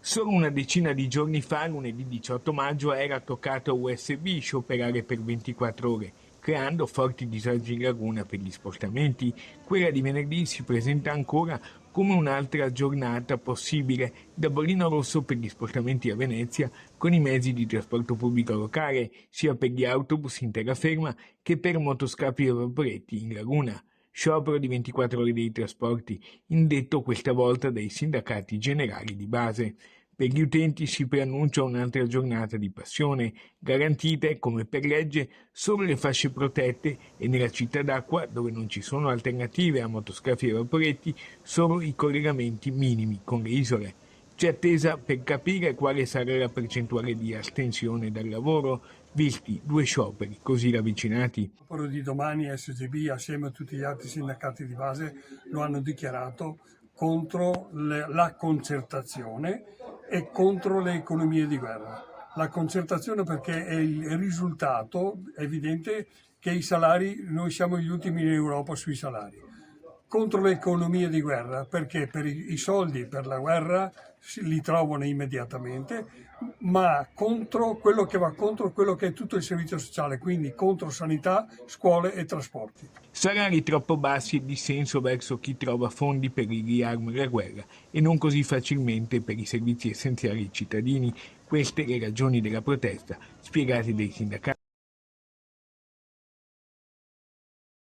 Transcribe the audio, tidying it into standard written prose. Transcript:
Solo una decina di giorni fa, lunedì 18 maggio, era toccato a USB scioperare per 24 ore, creando forti disagi in laguna per gli spostamenti. Quella di venerdì si presenta ancora come un'altra giornata possibile da bollino rosso per gli spostamenti a Venezia con i mezzi di trasporto pubblico locale, sia per gli autobus in terraferma che per motoscafi e vaporetti in laguna. Sciopero di 24 ore dei trasporti, indetto questa volta dai sindacati generali di base. Per gli utenti si preannuncia un'altra giornata di passione, garantite, come per legge, solo le fasce protette e nella città d'acqua, dove non ci sono alternative a motoscafi e vaporetti, solo i collegamenti minimi con le isole. C'è attesa per capire quale sarà la percentuale di astensione dal lavoro, visti due scioperi così ravvicinati. Il sciopero di domani SGB assieme a tutti gli altri sindacati di base lo hanno dichiarato contro la concertazione e contro le economie di guerra. La concertazione perché è il risultato evidente che i salari, noi siamo gli ultimi in Europa sui salari. Contro le economie di guerra perché per i soldi per la guerra li trovano immediatamente, ma contro quello che va contro quello che è tutto il servizio sociale, quindi contro sanità, scuole e trasporti. Salari troppo bassi e dissenso verso chi trova fondi per il riarmo e la guerra e non così facilmente per i servizi essenziali ai cittadini. Queste le ragioni della protesta spiegate dai sindacati.